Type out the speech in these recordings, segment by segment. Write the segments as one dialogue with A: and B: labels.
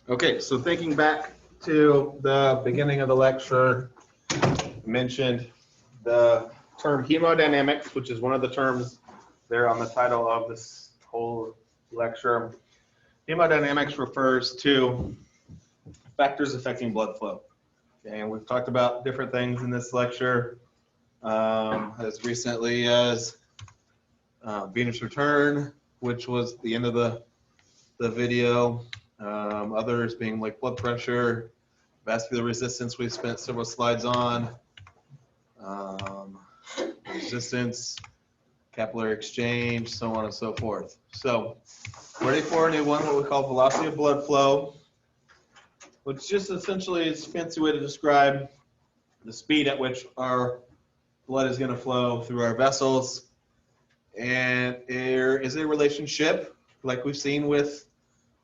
A: Okay, so thinking back to the beginning of the lecture, mentioned the term hemodynamics, which is one of the terms there on the title of this whole lecture. Hemodynamics refers to factors affecting blood flow. Okay, and we've talked about different things in this lecture as recently as venous return, which was the end of the video. Others being like blood pressure, vascular resistance, we spent several slides on, resistance, capillary exchange, so on and so forth. So, ready for a new one, what we call velocity of blood flow, which just essentially is a fancy way to describe the speed at which our blood is going to flow through our vessels. And there is a relationship, like we've seen with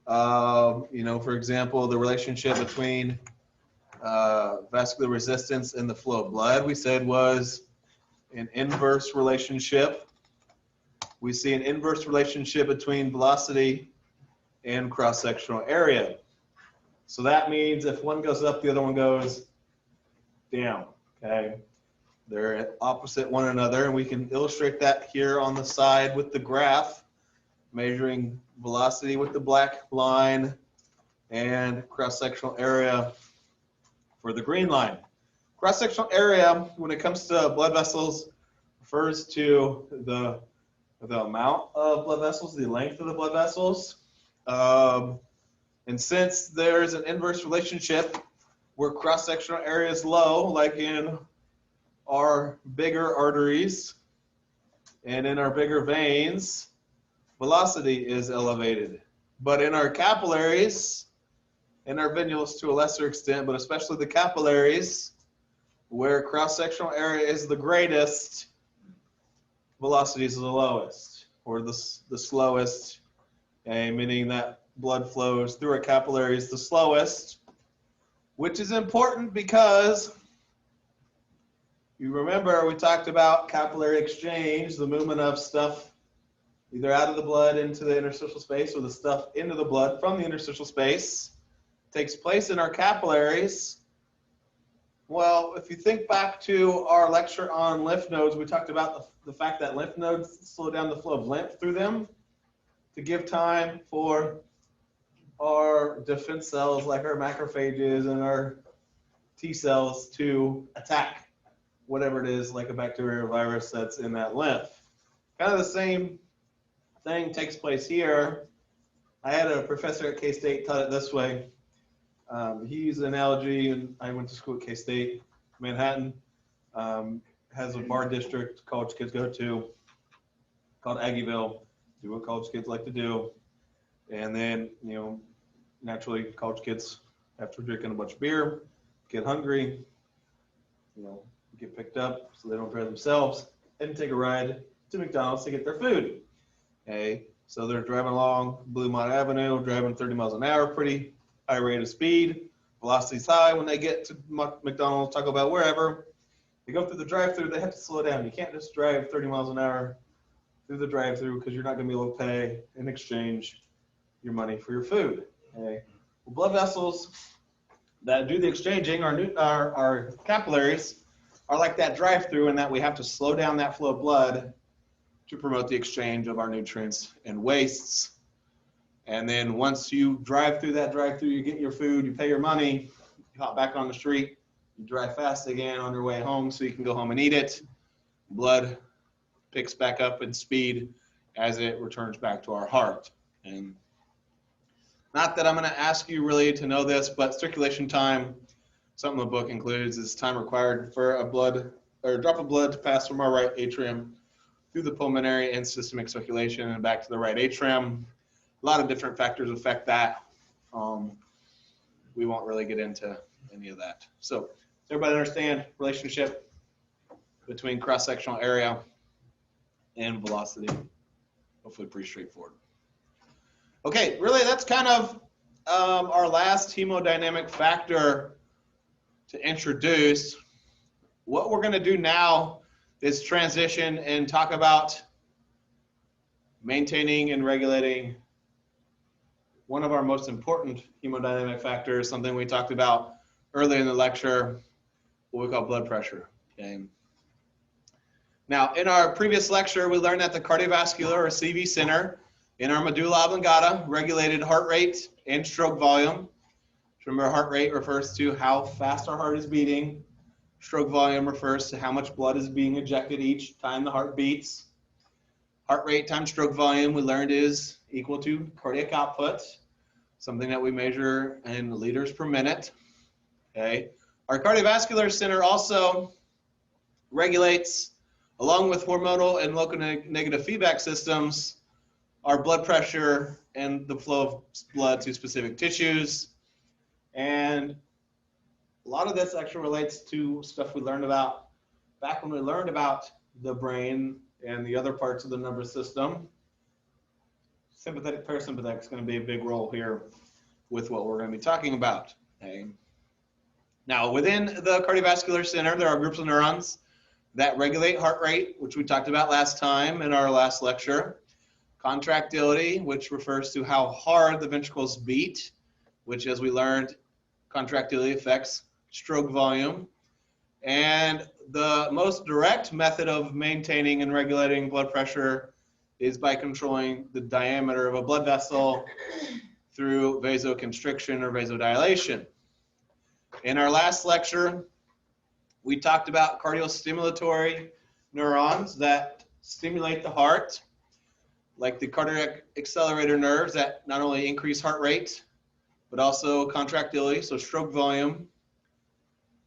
A: for example, the relationship between vascular resistance and the flow of blood, we said was an inverse relationship. We see an inverse relationship between velocity and cross-sectional area. So that means if one goes up, the other one goes down, okay? They're opposite one another, and we can illustrate that here on the side with the graph, measuring velocity with the black line and cross-sectional area for the green line. Cross-sectional area, when it comes to blood vessels, refers to the amount of blood vessels, the length of the blood vessels. And since there's an inverse relationship where cross-sectional area is low, like in our bigger arteries and in our bigger veins, velocity is elevated. But in our capillaries, in our venules to a lesser extent, but especially the capillaries, where cross-sectional area is the greatest, velocity is the lowest, or the slowest, meaning that blood flows through our capillaries the slowest, which is important because you remember we talked about capillary exchange, the movement of stuff either out of the blood into the interstitial space or the stuff into the blood from the interstitial space takes place in our capillaries. Well, if you think back to our lecture on lymph nodes, we talked about the fact that lymph nodes slow down the flow of lymph through them to give time for our defense cells like our macrophages and our T cells to attack whatever it is, like a bacteria or virus that's in that lymph. Kind of the same thing takes place here. I had a professor at K-State taught it this way. He used an analogy, and I went to school at K-State, Manhattan, has a bar district college kids go to called Aggieville, do what college kids like to do. And then, naturally college kids, after drinking a bunch of beer, get hungry, get picked up so they don't drive themselves and take a ride to McDonald's to get their food. Okay, so they're driving along Bluemont Avenue, driving 30 miles an hour, pretty high rate of speed. Velocity's high. When they get to McDonald's, Taco Bell, wherever, they go through the drive-through, they have to slow down. You can't just drive 30 miles an hour through the drive-through because you're not going to be able to pay in exchange your money for your food. Okay, well, blood vessels that do the exchanging, our capillaries, are like that drive-through in that we have to slow down that flow of blood to promote the exchange of our nutrients and wastes. And then once you drive through that drive-through, you get your food, you pay your money, you hop back on the street, you drive fast again on your way home so you can go home and eat it. Blood picks back up in speed as it returns back to our heart. And not that I'm going to ask you really to know this, but circulation time, something the book includes, is time required for a drop of blood to pass from our right atrium through the pulmonary and systemic circulation and back to the right atrium. A lot of different factors affect that. We won't really get into any of that. So does everybody understand relationship between cross-sectional area and velocity? Hopefully pretty straightforward. Okay, really that's kind of our last hemodynamic factor to introduce. What we're going to do now is transition and talk about maintaining and regulating one of our most important hemodynamic factors, something we talked about earlier in the lecture, what we call blood pressure. Okay. Now, in our previous lecture, we learned that the cardiovascular or CV center in our medulla oblongata regulated heart rate and stroke volume. Remember, heart rate refers to how fast our heart is beating. Stroke volume refers to how much blood is being ejected each time the heart beats. Heart rate times stroke volume, we learned, is equal to cardiac output, something that we measure in liters per minute. Okay. Our cardiovascular center also regulates, along with hormonal and local negative feedback systems, our blood pressure and the flow of blood to specific tissues. And a lot of this actually relates to stuff we learned about back when we learned about the brain and the other parts of the nervous system. Sympathetic, parasympathetic is going to be a big role here with what we're going to be talking about. Okay. Now, within the cardiovascular center, there are groups of neurons that regulate heart rate, which we talked about last time in our last lecture. Contractility, which refers to how hard the ventricles beat, which, as we learned, contractility affects stroke volume. And the most direct method of maintaining and regulating blood pressure is by controlling the diameter of a blood vessel through vasoconstriction or vasodilation. In our last lecture, we talked about cardiostimulatory neurons that stimulate the heart, like the cardiac accelerator nerves that not only increase heart rate, but also contractility, so stroke volume.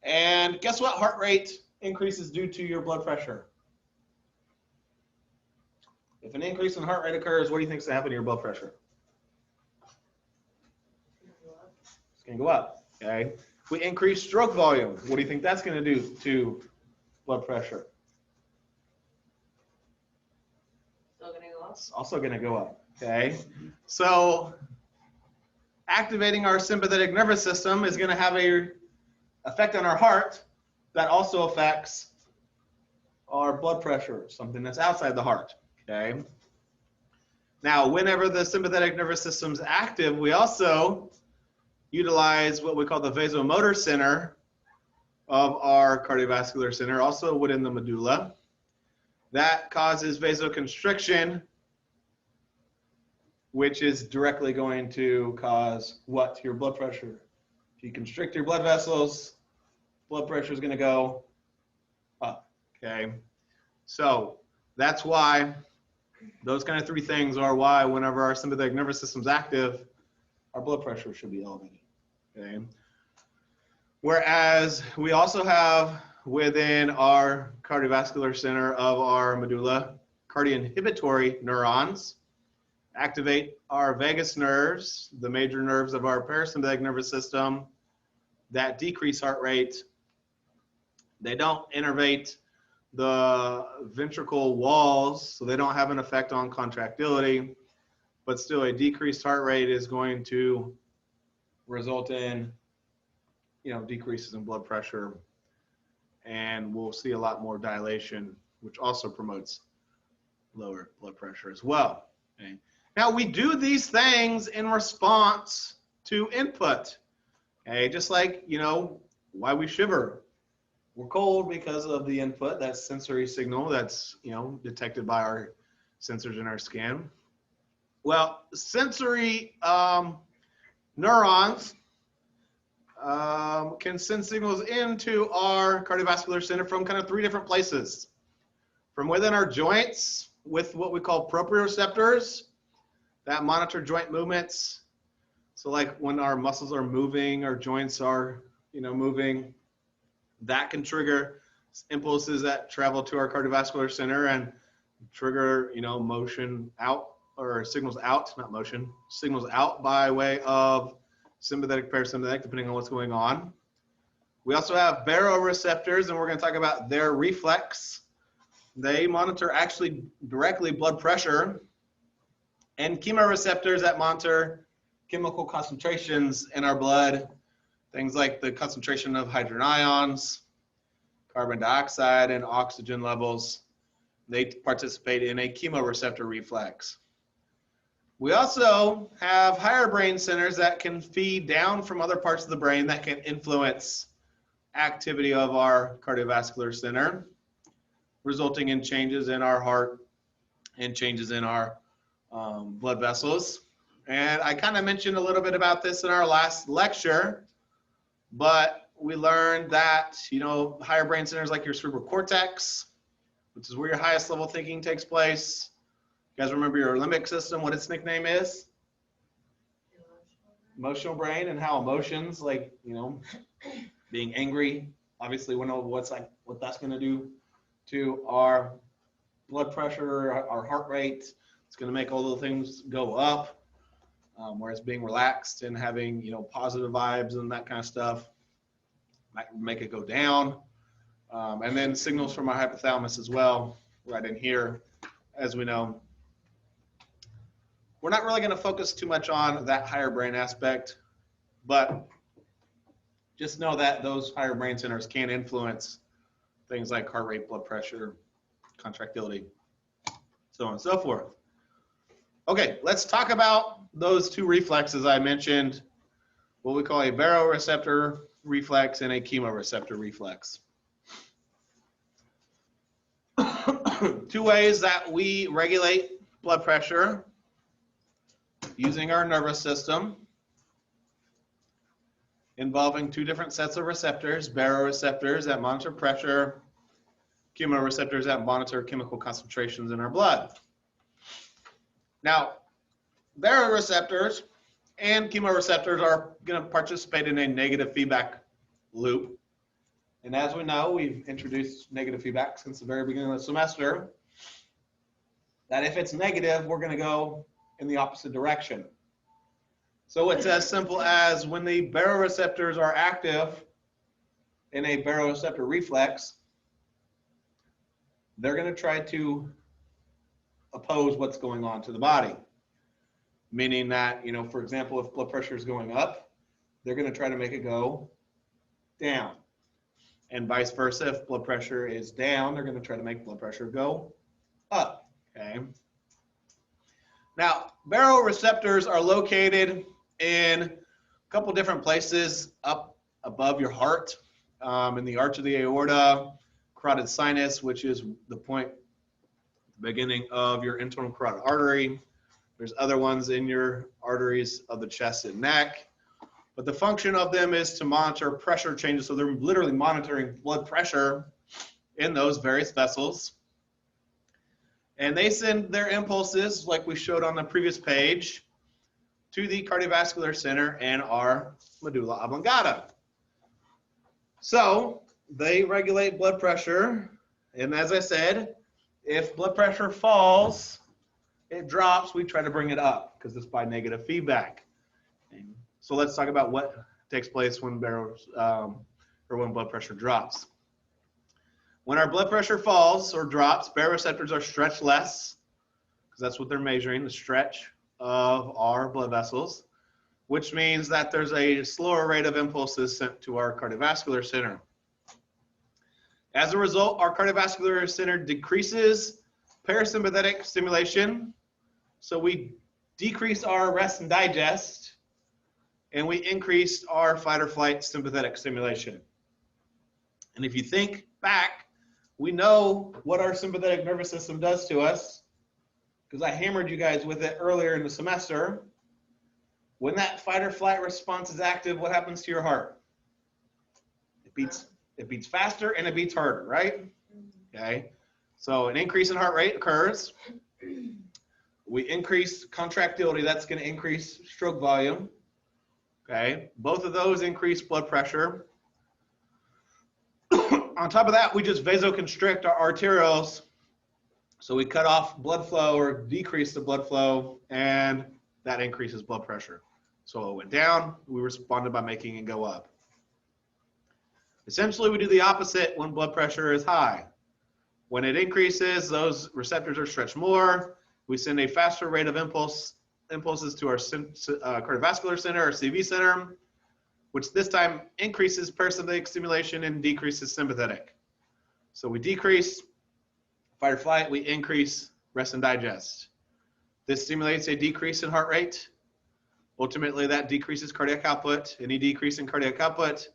A: And guess what heart rate increases due to your blood pressure? If an increase in heart rate occurs, what do you think is going to happen to your blood pressure? It's going to go up, okay? If we increase stroke volume, what do you think that's going to do to blood pressure?
B: Still going to go up?
A: It's also going to go up, okay? So activating our sympathetic nervous system is going to have a effect on our heart that also affects our blood pressure, something that's outside the heart, okay? Now, whenever the sympathetic nervous system is active, we also utilize what we call the vasomotor center of our cardiovascular center, also within the medulla. That causes vasoconstriction, which is directly going to cause what to your blood pressure? If you constrict your blood vessels, blood pressure is going to go up, okay? So that's why those kind of three things are why whenever our sympathetic nervous system is active, our blood pressure should be elevated, okay? Whereas we also have within our cardiovascular center of our medulla, cardioinhibitory neurons activate our vagus nerves, the major nerves of our parasympathetic nervous system that decrease heart rate. They don't innervate the ventricle walls, so they don't have an effect on contractility, but still a decreased heart rate is going to result in, decreases in blood pressure, and we'll see a lot more dilation, which also promotes lower blood pressure as well. Okay. Now, we do these things in response to input, okay? Just like, why we shiver. We're cold because of the input, that sensory signal that's, detected by our sensors in our skin. Well, sensory neurons can send signals into our cardiovascular center from kind of three different places. From within our joints with what we call proprioceptors that monitor joint movements. So like when our muscles are moving, our joints are, moving, that can trigger impulses that travel to our cardiovascular center and trigger, motion out, or signals out, not motion, signals out by way of sympathetic, parasympathetic, depending on what's going on. We also have baroreceptors, and we're going to talk about their reflex. They monitor actually directly blood pressure, and chemoreceptors that monitor chemical concentrations in our blood, things like the concentration of hydrogen ions, carbon dioxide, and oxygen levels. They participate in a chemoreceptor reflex. We also have higher brain centers that can feed down from other parts of the brain that can influence activity of our cardiovascular center, resulting in changes in our heart and changes in our blood vessels. And I kind of mentioned a little bit about this in our last lecture, but we learned that, you know, higher brain centers like your cerebral cortex, which is where your highest level thinking takes place. You guys remember your limbic system, what its nickname is? Emotional brain, and how emotions, like, you know, being angry, obviously we know what that's going to do to our blood pressure, our heart rate. It's going to make all the things go up, whereas being relaxed and having, you know, positive vibes and that kind of stuff might make it go down. And then signals from our hypothalamus as well, right in here, as we know. We're not really going to focus too much on that higher brain aspect, but just know that those higher brain centers can influence things like heart rate, blood pressure, contractility, so on and so forth. Okay, let's talk about those two reflexes I mentioned, what we call a baroreceptor reflex and a chemoreceptor reflex. Two ways that we regulate blood pressure using our nervous system, involving two different sets of receptors, baroreceptors that monitor pressure, chemoreceptors that monitor chemical concentrations in our blood. Now, baroreceptors and chemoreceptors are going to participate in a negative feedback loop. And as we know, we've introduced negative feedback since the very beginning of the semester, that if it's negative, we're going to go in the opposite direction. So it's as simple as when the baroreceptors are active in a baroreceptor reflex, they're going to try to oppose what's going on to the body. Meaning that, you know, for example, if blood pressure is going up, they're going to try to make it go down. And vice versa, if blood pressure is down, they're going to try to make blood pressure go up. Okay. Now, baroreceptors are located in a couple different places up above your heart, in the arch of the aorta, carotid sinus, which is the point, the beginning of your internal carotid artery. There's other ones in your arteries of the chest and neck. But the function of them is to monitor pressure changes. So they're literally monitoring blood pressure in those various vessels. And they send their impulses, like we showed on the previous page, to the cardiovascular center and our medulla oblongata. So they regulate blood pressure. And as I said, if blood pressure falls, it drops, we try to bring it up because it's by negative feedback. So let's talk about what takes place when when blood pressure drops. When our blood pressure falls or drops, baroreceptors are stretched less, because that's what they're measuring, the stretch of our blood vessels, which means that there's a slower rate of impulses sent to our cardiovascular center. As a result, our cardiovascular center decreases parasympathetic stimulation. So we decrease our rest and digest, and we increase our fight or flight sympathetic stimulation. And if you think back, we know what our sympathetic nervous system does to us, because I hammered you guys with it earlier in the semester. When that fight or flight response is active, what happens to your heart? It beats faster and it beats harder, right? Okay. So an increase in heart rate occurs. We increase contractility, that's going to increase stroke volume. Okay. Both of those increase blood pressure. On top of that, we just vasoconstrict our arterioles. So we cut off blood flow or decrease the blood flow, and that increases blood pressure. So it went down, we responded by making it go up. Essentially, we do the opposite when blood pressure is high. When it increases, those receptors are stretched more. We send a faster rate of impulses to our cardiovascular center, or CV center, which this time increases parasympathetic stimulation and decreases sympathetic. So we decrease fight or flight, we increase rest and digest. This stimulates a decrease in heart rate. Ultimately, that decreases cardiac output. Any decrease in cardiac output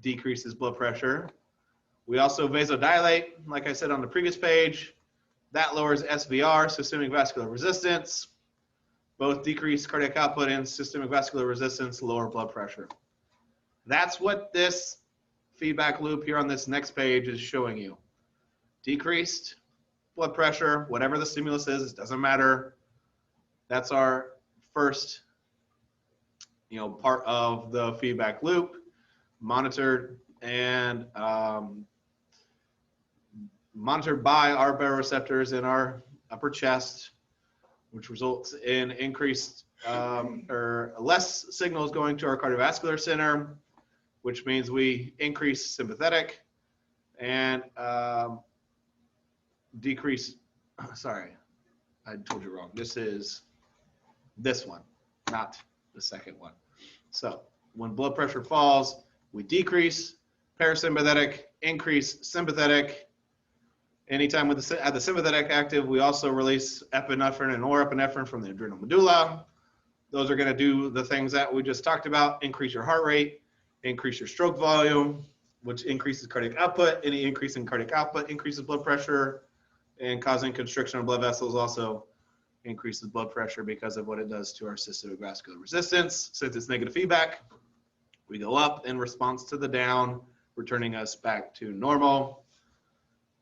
A: decreases blood pressure. We also vasodilate, like I said on the previous page. That lowers SVR, systemic vascular resistance. Both decrease cardiac output and systemic vascular resistance, lower blood pressure. That's what this feedback loop here on this next page is showing you. Decreased blood pressure, whatever the stimulus is, it doesn't matter. That's our first, part of the feedback loop, monitored and monitored by our baroreceptors in our upper chest, which results in increased or less signals going to our cardiovascular center, which means we increase sympathetic and decrease, sorry, I told you wrong. This is this one, not the second one. So when blood pressure falls, we decrease parasympathetic, increase sympathetic. Anytime with the sympathetic active, we also release epinephrine and norepinephrine from the adrenal medulla. Those are going to do the things that we just talked about: increase your heart rate, increase your stroke volume, which increases cardiac output. Any increase in cardiac output increases blood pressure, and causing constriction of blood vessels also increases blood pressure because of what it does to our systemic vascular resistance. Since it's negative feedback, we go up in response to the down, returning us back to normal.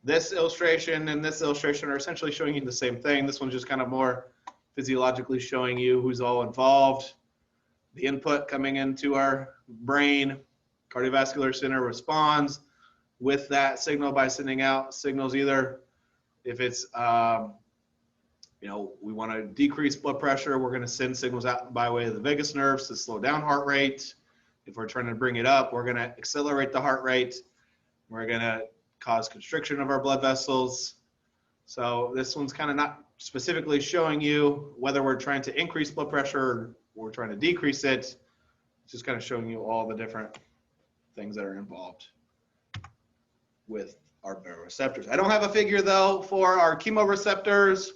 A: This illustration and this illustration are essentially showing you the same thing. This one's just kind of more physiologically showing you who's all involved. The input coming into our brain, cardiovascular center responds with that signal by sending out signals. Either if it's, we want to decrease blood pressure, we're going to send signals out by way of the vagus nerves to slow down heart rate. If we're trying to bring it up, we're going to accelerate the heart rate. We're going to cause constriction of our blood vessels. So this one's kind of not specifically showing you whether we're trying to increase blood pressure or we're trying to decrease it. It's just kind of showing you all the different things that are involved with our baroreceptors. I don't have a figure though for our chemoreceptors.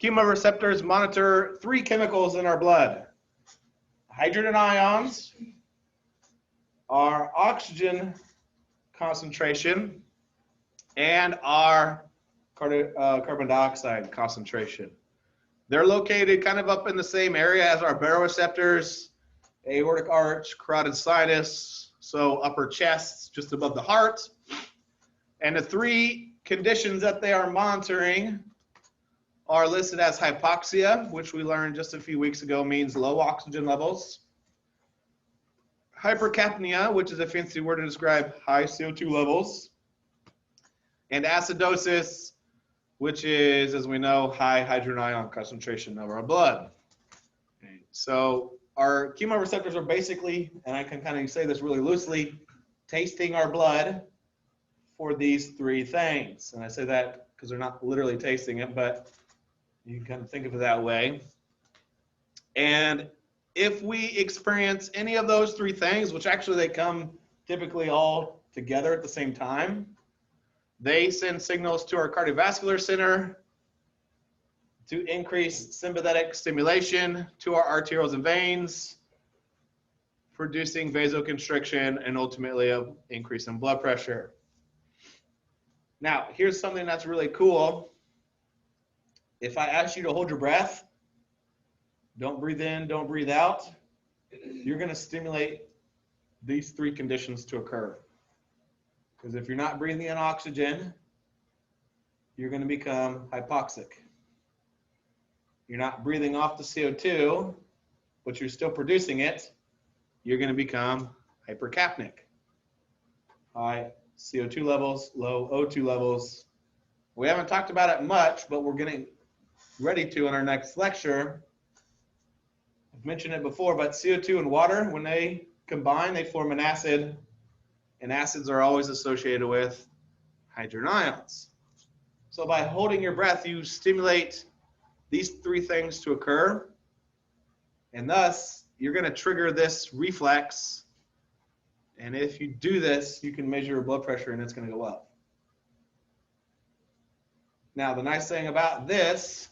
A: Chemoreceptors monitor 3 chemicals in our blood: hydrogen ions, our oxygen concentration, and our carbon dioxide concentration. They're located kind of up in the same area as our baroreceptors: aortic arch, carotid sinus, so upper chest, just above the heart. And the 3 conditions that they are monitoring are listed as hypoxia, which we learned just a few weeks ago means low oxygen levels; hypercapnia, which is a fancy word to describe high CO2 levels; and acidosis, which is, as we know, high hydrogen ion concentration of our blood. Okay. So our chemoreceptors are basically, and I can kind of say this really loosely, tasting our blood for these 3 things. And I say that because they're not literally tasting it, but you can kind of think of it that way. And if we experience any of those 3 things, which actually they come typically all together at the same time, they send signals to our cardiovascular center to increase sympathetic stimulation to our arterioles and veins, producing vasoconstriction and ultimately an increase in blood pressure. Now, here's something that's really cool. If I ask you to hold your breath, don't breathe in, don't breathe out, you're going to stimulate these 3 conditions to occur. Because if you're not breathing in oxygen, you're going to become hypoxic. You're not breathing off the CO2, but you're still producing it, you're going to become hypercapnic. High CO2 levels, low O2 levels. We haven't talked about it much, but we're getting ready to in our next lecture. I've mentioned it before, but CO2 and water, when they combine, they form an acid, and acids are always associated with hydrogen ions. So by holding your breath, you stimulate these 3 things to occur, and thus you're going to trigger this reflex. And if you do this, you can measure your blood pressure and it's going to go up. Now, the nice thing about this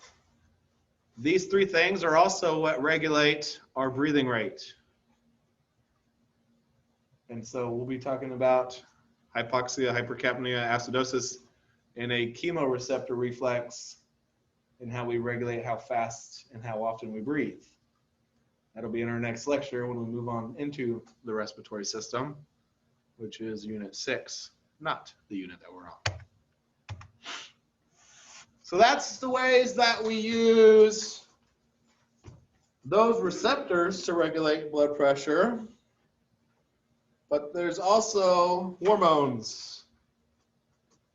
A: These three things are also what regulate our breathing rate. And so we'll be talking about hypoxia, hypercapnia, acidosis, and a chemoreceptor reflex, and how we regulate how fast and how often we breathe. That'll be in our next lecture when we move on into the respiratory system, which is Unit 6, not the unit that we're on. So that's the ways that we use those receptors to regulate blood pressure. But there's also hormones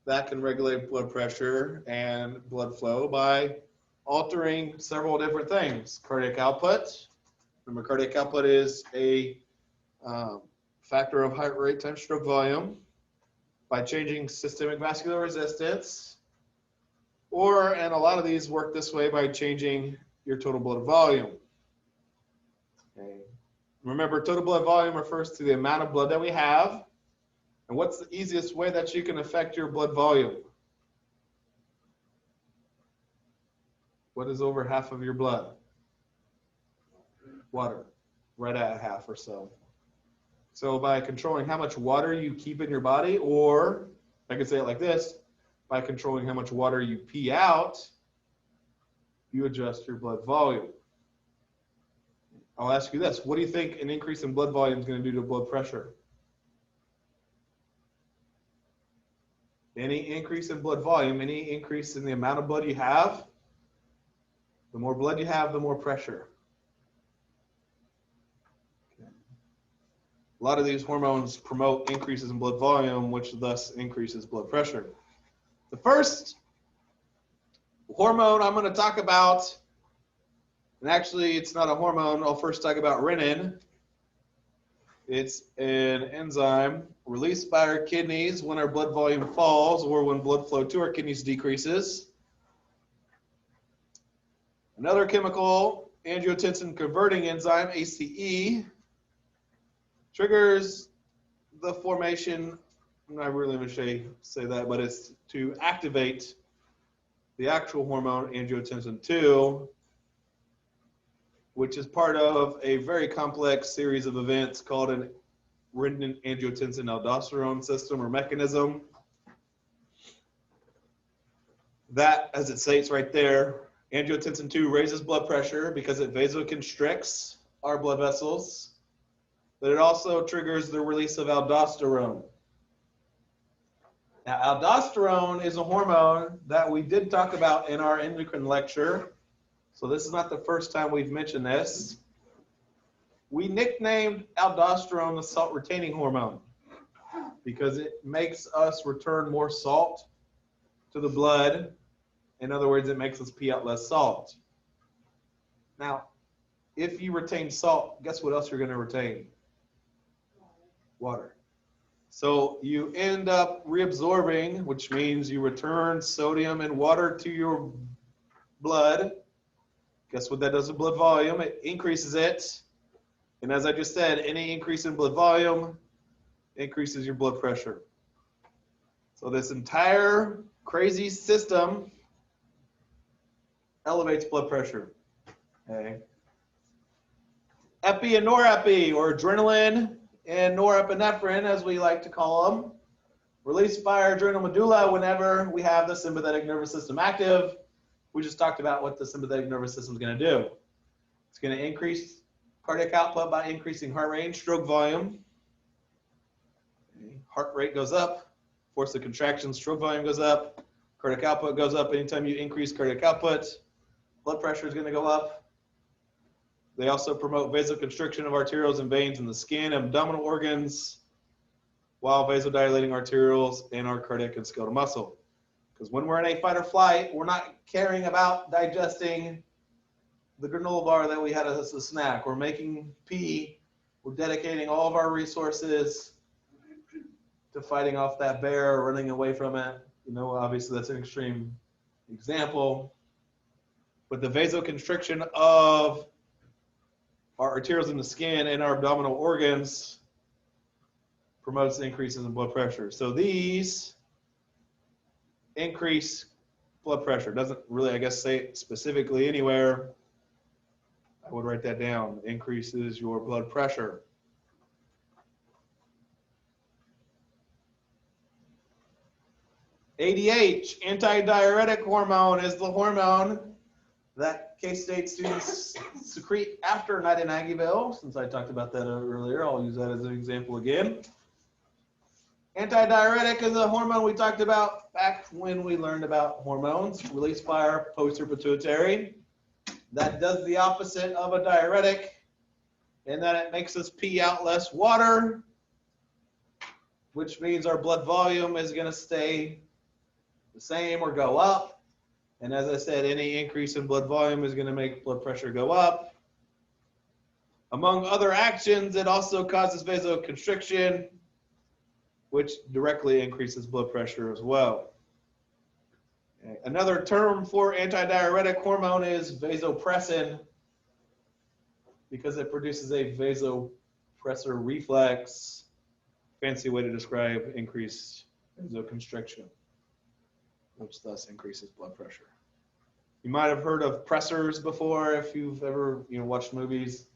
A: that can regulate blood pressure and blood flow by altering several different things. Cardiac output. Remember, cardiac output is a factor of heart rate times stroke volume. By changing systemic vascular resistance, and a lot of these work this way by changing your total blood volume. Okay. Remember, total blood volume refers to the amount of blood that we have. And what's the easiest way that you can affect your blood volume? What is over half of your blood? Water, right at half or so. So by controlling how much water you keep in your body, or I could say it like this, by controlling how much water you pee out, you adjust your blood volume. I'll ask you this, what do you think an increase in blood volume is going to do to blood pressure? Any increase in blood volume, any increase in the amount of blood you have, the more blood you have, the more pressure. A lot of these hormones promote increases in blood volume, which thus increases blood pressure. The first hormone I'm going to talk about, and actually it's not a hormone, I'll first talk about renin. It's an enzyme released by our kidneys when our blood volume falls or when blood flow to our kidneys decreases. Another chemical, angiotensin converting enzyme, ACE, triggers the formation, I'm not really going to say that, but it's to activate the actual hormone angiotensin 2, which is part of a very complex series of events called an renin-angiotensin-aldosterone system or mechanism. That, as it states right there, angiotensin 2 raises blood pressure because it vasoconstricts our blood vessels, but it also triggers the release of aldosterone. Now, aldosterone is a hormone that we did talk about in our endocrine lecture, so this is not the first time we've mentioned this. We nicknamed aldosterone the salt-retaining hormone because it makes us return more salt to the blood. In other words, it makes us pee out less salt. Now, if you retain salt, guess what else you're going to retain? Water. So you end up reabsorbing, which means you return sodium and water to your blood. Guess what that does to blood volume? It increases it. And as I just said, any increase in blood volume increases your blood pressure. So this entire crazy system elevates blood pressure. Okay. Epi and norepi, or adrenaline and norepinephrine, as we like to call them, released by our adrenal medulla whenever we have the sympathetic nervous system active. We just talked about what the sympathetic nervous system is going to do. It's going to increase cardiac output by increasing heart rate and stroke volume. Heart rate goes up, force of contraction, stroke volume goes up, cardiac output goes up. Anytime you increase cardiac output, blood pressure is going to go up. They also promote vasoconstriction of arterioles and veins in the skin, abdominal organs, while vasodilating arterioles and our cardiac and skeletal muscle. Because when we're in a fight or flight, we're not caring about digesting the granola bar that we had as a snack. We're making pee. We're dedicating all of our resources to fighting off that bear or running away from it. You know, obviously that's an extreme example. But the vasoconstriction of our arterioles in the skin and our abdominal organs promotes increases in blood pressure. So these increase blood pressure. Doesn't really, I guess, say it specifically anywhere. I would write that down. Increases your blood pressure. ADH, antidiuretic hormone, is the hormone that K-State students secrete after night in Aggieville. Since I talked about that earlier, I'll use that as an example again. Antidiuretic is a hormone we talked about back when we learned about hormones, released by our posterior pituitary. That does the opposite of a diuretic in that it makes us pee out less water, which means our blood volume is going to stay the same or go up. And as I said, any increase in blood volume is going to make blood pressure go up. Among other actions, it also causes vasoconstriction, which directly increases blood pressure as well. Another term for antidiuretic hormone is vasopressin, because it produces a vasopressor reflex, fancy way to describe increased vasoconstriction, which thus increases blood pressure. You might have heard of pressors before if you've ever watched movies,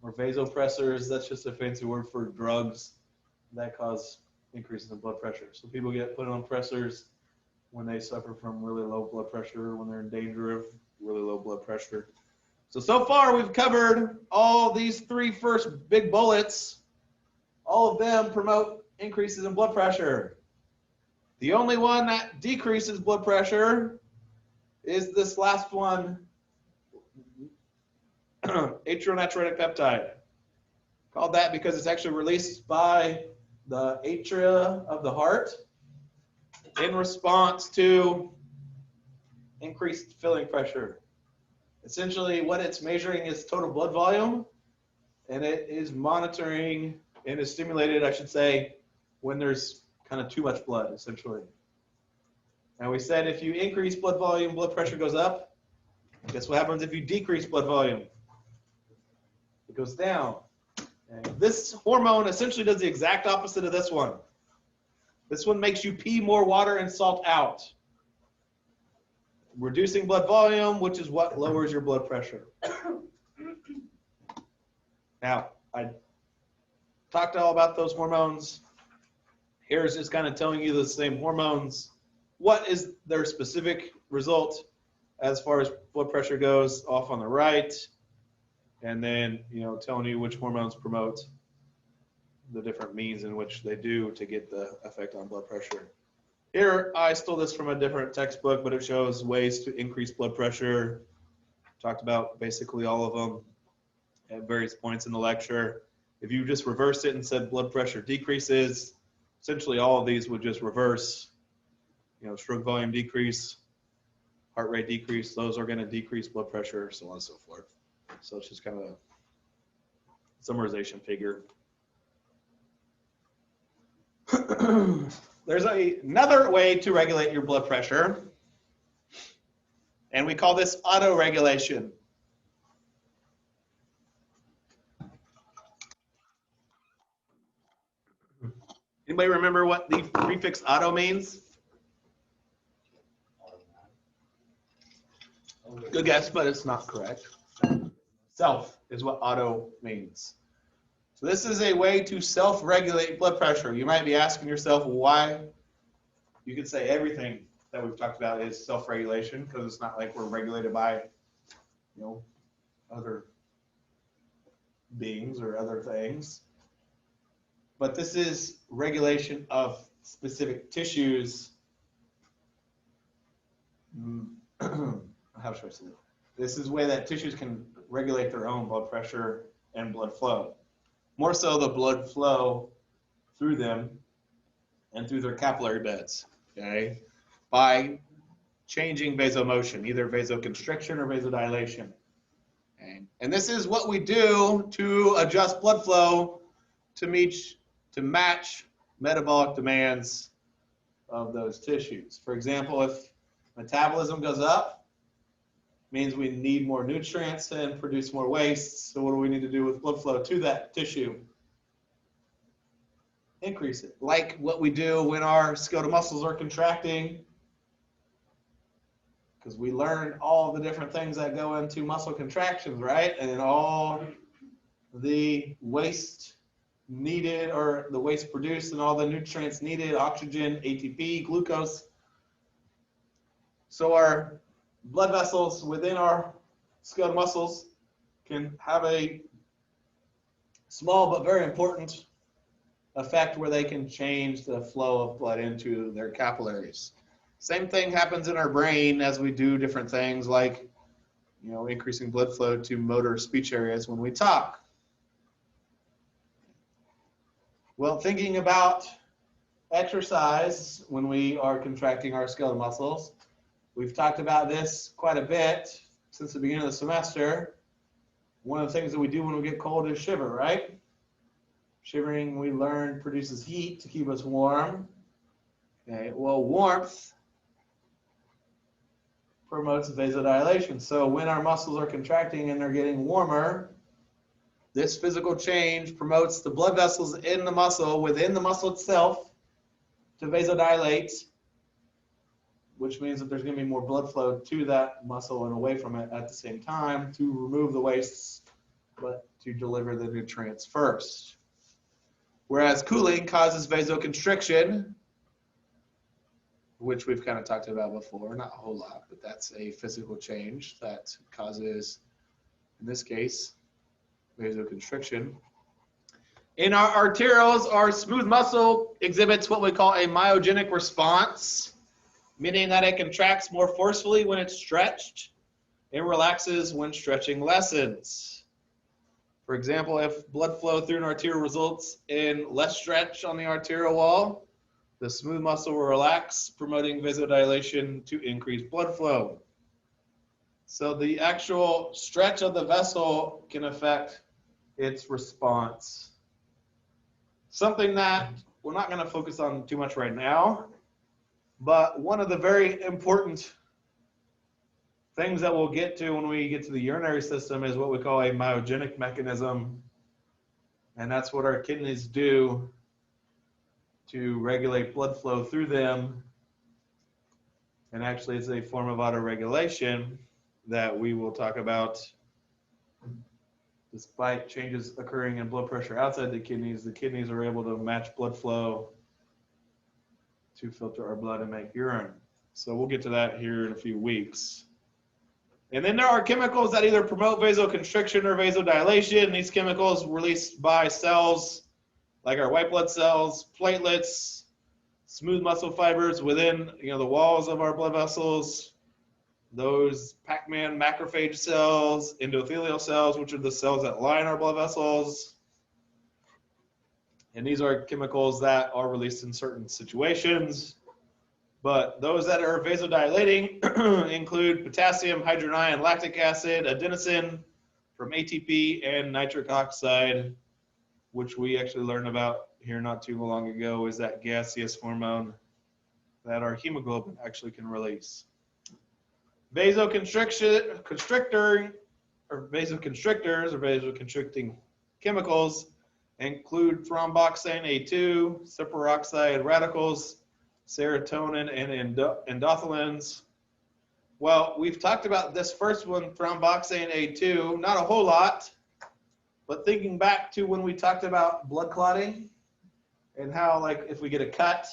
A: or vasopressors. That's just a fancy word for drugs that cause increases in blood pressure. So people get put on pressors when they suffer from really low blood pressure, when they're in danger of really low blood pressure. So far we've covered all these three first big bullets. All of them promote increases in blood pressure. The only one that decreases blood pressure is this last one, atrial natriuretic peptide. Called that because it's actually released by the atria of the heart in response to increased filling pressure. Essentially, what it's measuring is total blood volume, and it is monitoring and is stimulated, I should say, when there's kind of too much blood, essentially. And we said if you increase blood volume, blood pressure goes up. Guess what happens if you decrease blood volume? It goes down. And this hormone essentially does the exact opposite of this one. This one makes you pee more water and salt out, reducing blood volume, which is what lowers your blood pressure. Now, I talked all about those hormones. Here's just kind of telling you the same hormones. What is their specific result as far as blood pressure goes off on the right? And then, telling you which hormones promote the different means in which they do to get the effect on blood pressure. Here, I stole this from a different textbook, but it shows ways to increase blood pressure. Talked about basically all of them at various points in the lecture. If you just reversed it and said blood pressure decreases, essentially all of these would just reverse. Stroke volume decrease, heart rate decrease, those are going to decrease blood pressure, so on and so forth. So it's just kind of a summarization figure. There's another way to regulate your blood pressure, and we call this autoregulation. Anybody remember what the prefix auto means? Good guess, but it's not correct. Self is what auto means. So this is a way to self-regulate blood pressure. You might be asking yourself why. You could say everything that we've talked about is self-regulation, because it's not like we're regulated by, other beings or other things. But this is regulation of specific tissues. How should I say it? This is a way that tissues can regulate their own blood pressure and blood flow. More so the blood flow through them and through their capillary beds, okay? By changing vasomotion, either vasoconstriction or vasodilation. Okay? And this is what we do to adjust blood flow to match metabolic demands of those tissues. For example, if metabolism goes up, means we need more nutrients and produce more waste. So what do we need to do with blood flow to that tissue? Increase it. Like what we do when our skeletal muscles are contracting. because we learned all the different things that go into muscle contractions, right? And all the waste needed, or the waste produced, and all the nutrients needed, oxygen, ATP, glucose. So our blood vessels within our skeletal muscles can have a small but very important effect where they can change the flow of blood into their capillaries. Same thing happens in our brain as we do different things like, increasing blood flow to motor speech areas when we talk. Well, thinking about exercise when we are contracting our skeletal muscles, we've talked about this quite a bit since the beginning of the semester. One of the things that we do when we get cold is shiver, right? Shivering, we learned, produces heat to keep us warm. Okay, well, warmth promotes vasodilation. So when our muscles are contracting and they're getting warmer, this physical change promotes the blood vessels in the muscle, within the muscle itself, to vasodilate, which means that there's going to be more blood flow to that muscle and away from it at the same time to remove the wastes, but to deliver the nutrients first. Whereas cooling causes vasoconstriction, which we've kind of talked about before, not a whole lot, but that's a physical change that causes, in this case, vasoconstriction. In our arterioles, our smooth muscle exhibits what we call a myogenic response, meaning that it contracts more forcefully when it's stretched and relaxes when stretching lessens. For example, if blood flow through an arteriole results in less stretch on the arterial wall, the smooth muscle will relax, promoting vasodilation to increase blood flow. So the actual stretch of the vessel can affect its response. Something that we're not going to focus on too much right now, but one of the very important things that we'll get to when we get to the urinary system is what we call a myogenic mechanism. And that's what our kidneys do to regulate blood flow through them. And actually, it's a form of autoregulation that we will talk about. Despite changes occurring in blood pressure outside the kidneys are able to match blood flow to filter our blood and make urine. So we'll get to that here in a few weeks. And then there are chemicals that either promote vasoconstriction or vasodilation. These chemicals released by cells like our white blood cells, platelets, smooth muscle fibers within the walls of our blood vessels, those Pac-Man macrophage cells, endothelial cells, which are the cells that line our blood vessels. And these are chemicals that are released in certain situations. But those that are vasodilating include potassium, hydrogen ion, lactic acid, adenosine from ATP, and nitric oxide, which we actually learned about here not too long ago, is that gaseous hormone that our hemoglobin actually can release. Vasoconstrictors or vasoconstricting chemicals include thromboxane A2, superoxide radicals, serotonin, and endothelins. Well, we've talked about this first one, thromboxane A2, not a whole lot, but thinking back to when we talked about blood clotting and how, like, if we get a cut,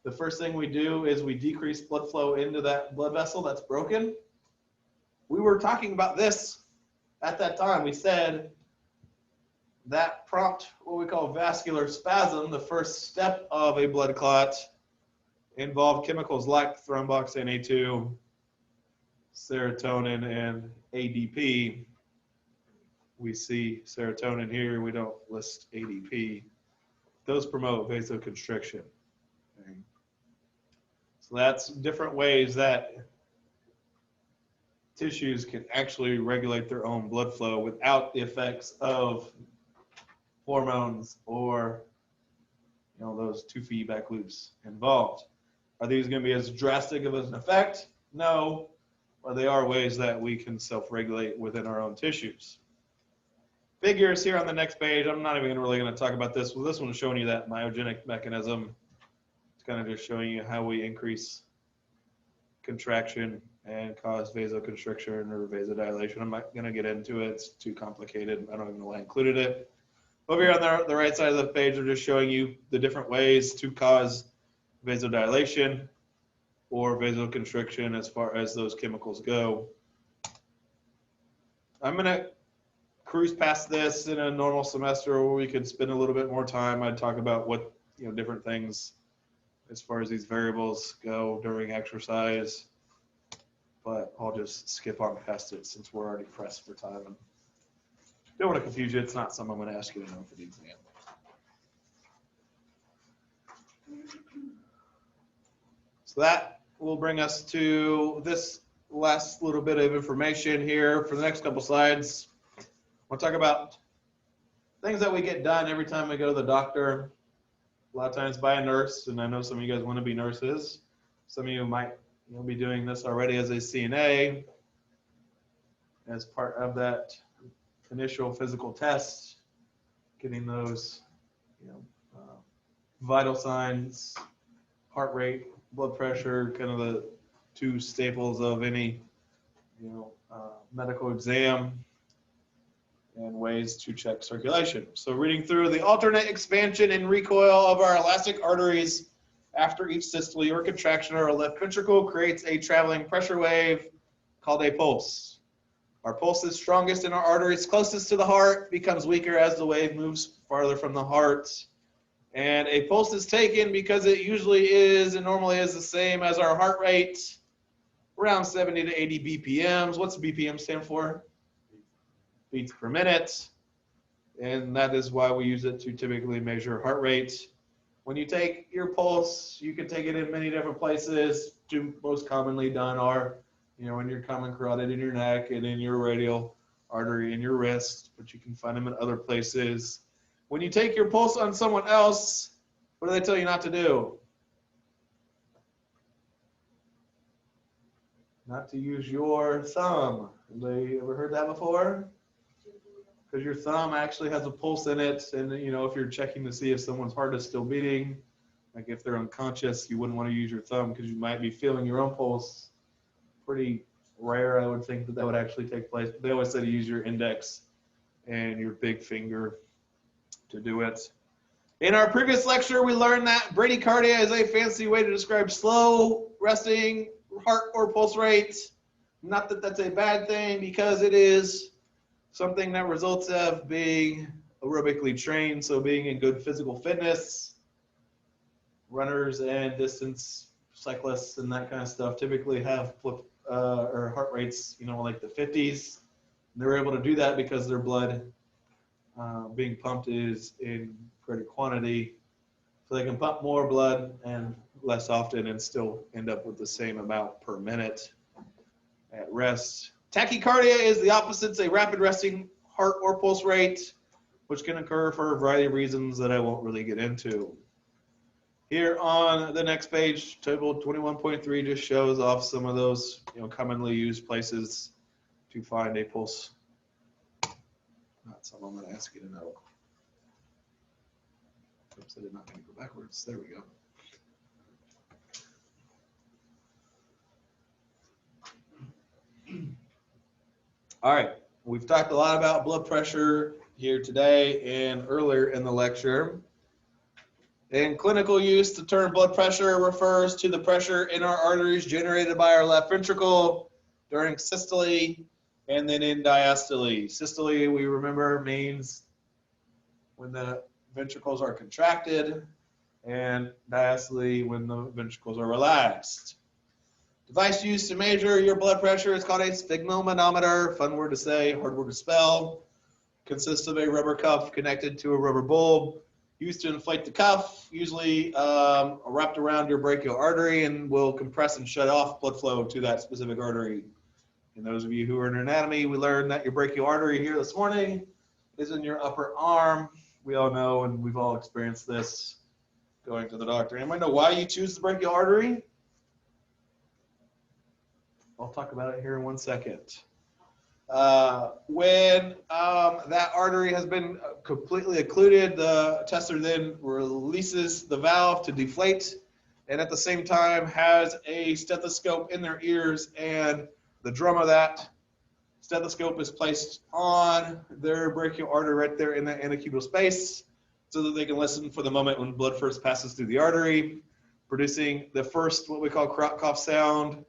A: the first thing we do is we decrease blood flow into that blood vessel that's broken. We were talking about this at that time. We said that prompt what we call vascular spasm, the first step of a blood clot, involved chemicals like thromboxane A2, serotonin, and ADP. We see serotonin here. We don't list ADP. Those promote vasoconstriction. Okay. So that's different ways that tissues can actually regulate their own blood flow without the effects of hormones or those two feedback loops involved. Are these going to be as drastic of an effect? No, but they are ways that we can self-regulate within our own tissues. Figures here on the next page. I'm not even really going to talk about this. Well, this one is showing you that myogenic mechanism. It's kind of just showing you how we increase contraction and cause vasoconstriction or vasodilation. I'm not going to get into it. It's too complicated. I don't even know why I included it. Over here on the right side of the page, we're just showing you the different ways to cause vasodilation or vasoconstriction as far as those chemicals go. I'm going to cruise past this. In a normal semester where we could spend a little bit more time, I'd talk about what, different things as far as these variables go during exercise, but I'll just skip on past it since we're already pressed for time. And don't want to confuse you. It's not something I'm going to ask you to know for the exam. So that will bring us to this last little bit of information here for the next couple slides. We'll talk about things that we get done every time we go to the doctor. A lot of times by a nurse, and I know some of you guys want to be nurses. Some of you might be doing this already as a CNA as part of that initial physical test, getting those vital signs, heart rate, blood pressure, kind of the two staples of any medical exam, and ways to check circulation. So reading through the alternate expansion and recoil of our elastic arteries after each systole or contraction of our left ventricle creates a traveling pressure wave called a pulse. Our pulse is strongest in our arteries closest to the heart, becomes weaker as the wave moves farther from the heart. And a pulse is taken because it usually is and normally is the same as our heart rate, around 70 to 80 BPMs. What's BPM stand for? Beats per minute. And that is why we use it to typically measure heart rate. When you take your pulse, you can take it in many different places. Two most commonly done are, in your common carotid in your neck and in your radial artery in your wrist, but you can find them in other places. When you take your pulse on someone else, what do they tell you not to do? Not to use your thumb. Anybody ever heard that before? Because your thumb actually has a pulse in it, and if you're checking to see if someone's heart is still beating, like if they're unconscious, you wouldn't want to use your thumb because you might be feeling your own pulse. Pretty rare, I would think, that would actually take place. They always say to use your index and your big finger to do it. In our previous lecture, we learned that bradycardia is a fancy way to describe slow resting heart or pulse rate. Not that that's a bad thing, because it is something that results of being aerobically trained, so being in good physical fitness. Runners and distance cyclists and that kind of stuff typically have or heart rates, like the 50s. They're able to do that because their blood being pumped is in greater quantity, so they can pump more blood and less often and still end up with the same amount per minute at rest. Tachycardia is the opposite. It's a rapid resting heart or pulse rate, which can occur for a variety of reasons that I won't really get into. Here on the next page, table 21.3 just shows off some of those commonly used places to find a pulse. Not something I'm going to ask you to know. Oops, I did not mean to go backwards. There we go. All right, we've talked a lot about blood pressure here today and earlier in the lecture. In clinical use, the term blood pressure refers to the pressure in our arteries generated by our left ventricle during systole and then in diastole. Systole, we remember, means when the ventricles are contracted, and diastole when the ventricles are relaxed. Device used to measure your blood pressure is called a sphygmomanometer. Fun word to say, hard word to spell. Consists of a rubber cuff connected to a rubber bulb used to inflate the cuff, usually wrapped around your brachial artery, and will compress and shut off blood flow to that specific artery. And those of you who are in anatomy, we learned that your brachial artery here this morning is in your upper arm. We all know, and we've all experienced this going to the doctor. Anybody know why you choose the brachial artery? I'll talk about it here in 1 second. When that artery has been completely occluded, the tester then releases the valve to deflate and at the same time has a stethoscope in their ears, and the drum of that stethoscope is placed on their brachial artery right there in that antecubital space so that they can listen for the moment when blood first passes through the artery, producing the first what we call crock cough sound,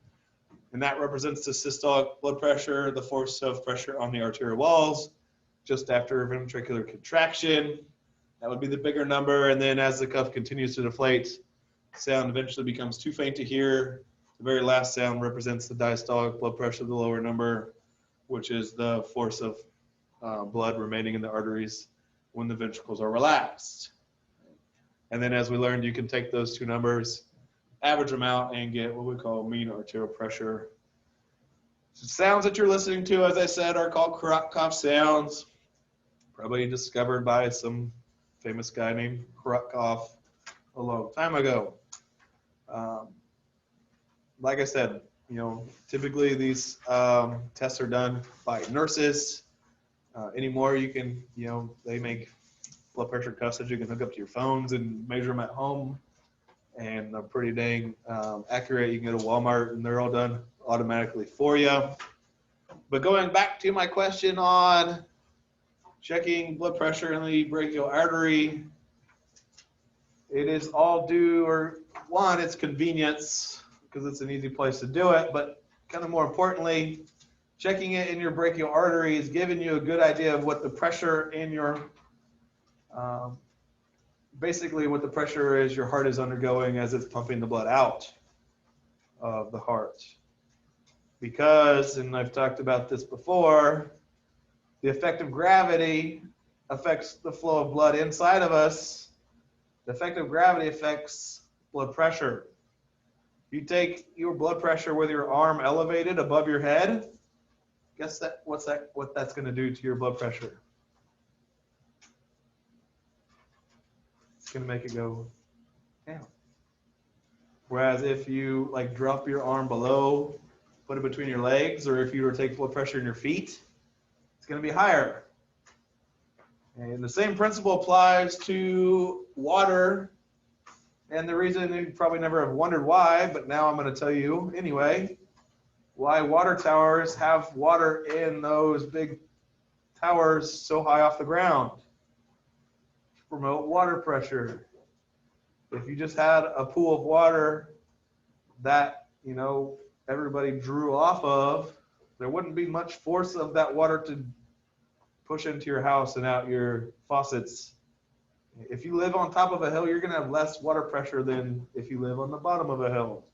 A: and that represents the systolic blood pressure, the force of pressure on the arterial walls just after ventricular contraction. That would be the bigger number, and then as the cuff continues to deflate, sound eventually becomes too faint to hear. The very last sound represents the diastolic blood pressure, the lower number, which is the force of blood remaining in the arteries when the ventricles are relaxed. And then as we learned, you can take those two numbers, average them out, and get what we call mean arterial pressure. The sounds that you're listening to, as I said, are called crock cough sounds, probably discovered by some famous guy named Krukov a long time ago. Like I said, typically these tests are done by nurses. Anymore, you can, they make blood pressure cuffs that you can hook up to your phones and measure them at home, and they're pretty dang accurate. You can go to Walmart and they're all done automatically for you. But going back to my question on checking blood pressure in the brachial artery, it is all due, or one, it's convenience because it's an easy place to do it, but kind of more importantly, checking it in your brachial artery is giving you a good idea of what the pressure in your, basically what the pressure is your heart is undergoing as it's pumping the blood out of the heart. Because, and I've talked about this before, the effect of gravity affects the flow of blood inside of us. The effect of gravity affects blood pressure. You take your blood pressure with your arm elevated above your head, guess what that's going to do to your blood pressure? It's going to make it go down. Whereas if you drop your arm below, put it between your legs, or if you were to take blood pressure in your feet, it's going to be higher. And the same principle applies to water. And the reason you probably never have wondered why, but now I'm going to tell you anyway, why water towers have water in those big towers so high off the ground. To promote water pressure. If you just had a pool of water that, everybody drew off of, there wouldn't be much force of that water to push into your house and out your faucets. If you live on top of a hill, you're going to have less water pressure than if you live on the bottom of a hill.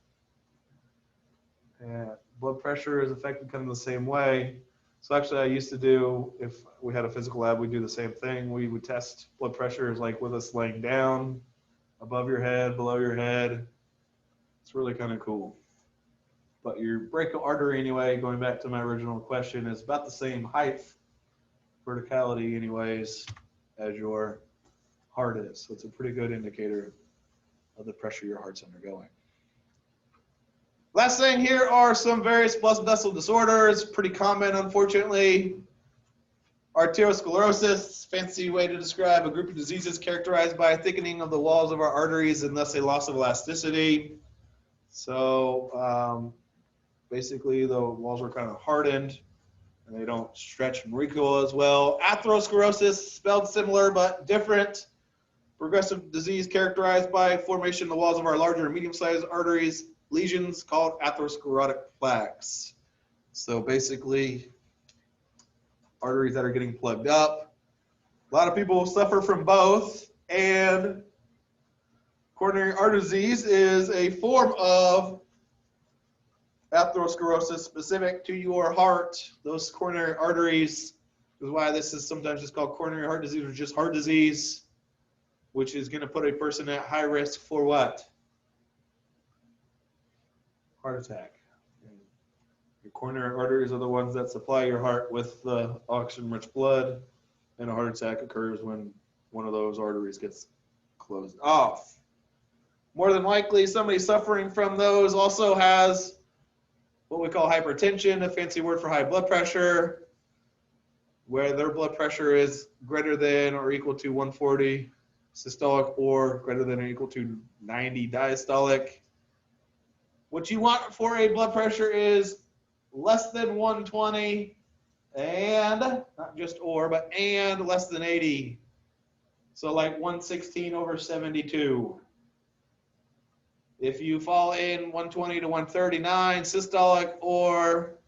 A: And blood pressure is affected kind of the same way. So actually I used to do, if we had a physical lab, we'd do the same thing. We would test blood pressure with us laying down, above your head, below your head. It's really kind of cool. But your brachial artery anyway, going back to my original question, is about the same height, verticality anyways, as your heart is. So it's a pretty good indicator of the pressure your heart's undergoing. Last thing, here are some various blood vessel disorders, pretty common unfortunately. Arteriosclerosis, fancy way to describe a group of diseases characterized by a thickening of the walls of our arteries and thus a loss of elasticity. So basically the walls are kind of hardened and they don't stretch and recoil as well. Atherosclerosis, spelled similar but different. Progressive disease characterized by formation of the walls of our larger and medium-sized arteries, lesions called atherosclerotic plaques. So basically, arteries that are getting plugged up. A lot of people suffer from both, and coronary artery disease is a form of atherosclerosis specific to your heart. Those coronary arteries is why this is sometimes just called coronary heart disease or just heart disease, which is going to put a person at high risk for what? Heart attack. Your coronary arteries are the ones that supply your heart with the oxygen-rich blood, and a heart attack occurs when one of those arteries gets closed off. More than likely, somebody suffering from those also has what we call hypertension, a fancy word for high blood pressure, where their blood pressure is greater than or equal to 140 systolic or greater than or equal to 90 diastolic. What you want for a blood pressure is less than 120 and not just or, but and less than 80. So like 116 over 72. If you fall in 120 to 139 systolic or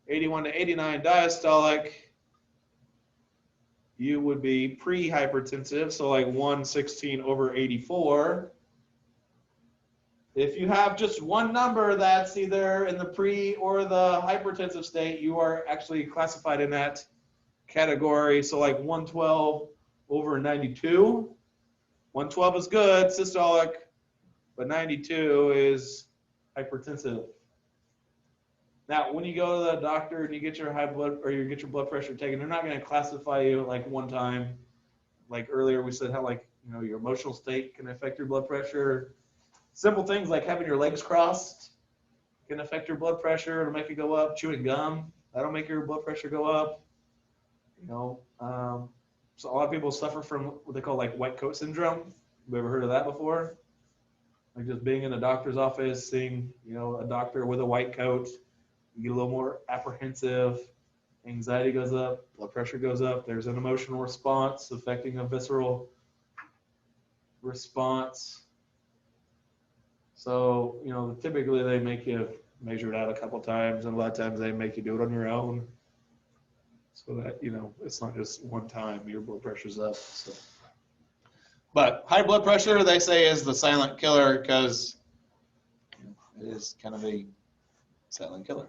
A: 81 to 89 diastolic, you would be pre-hypertensive, so like 116 over 84. If you have just one number that's either in the pre or the hypertensive state, you are actually classified in that category. So like 112 over 92. 112 is good, systolic, but 92 is hypertensive. Now, when you go to the doctor and you get your high blood or you get your blood pressure taken, they're not going to classify you like one time. Like earlier, we said how like your emotional state can affect your blood pressure. Simple things like having your legs crossed can affect your blood pressure. It'll make it go up. Chewing gum, that'll make your blood pressure go up. So a lot of people suffer from what they call like white coat syndrome. Have you ever heard of that before? Like just being in a doctor's office, seeing a doctor with a white coat, you get a little more apprehensive. Anxiety goes up, blood pressure goes up. There's an emotional response affecting a visceral response. So, typically they make you measure it out a couple times, and a lot of times they make you do it on your own. So that, it's not just one time your blood pressure's up. So. But high blood pressure, they say, is the silent killer because it is kind of a silent killer.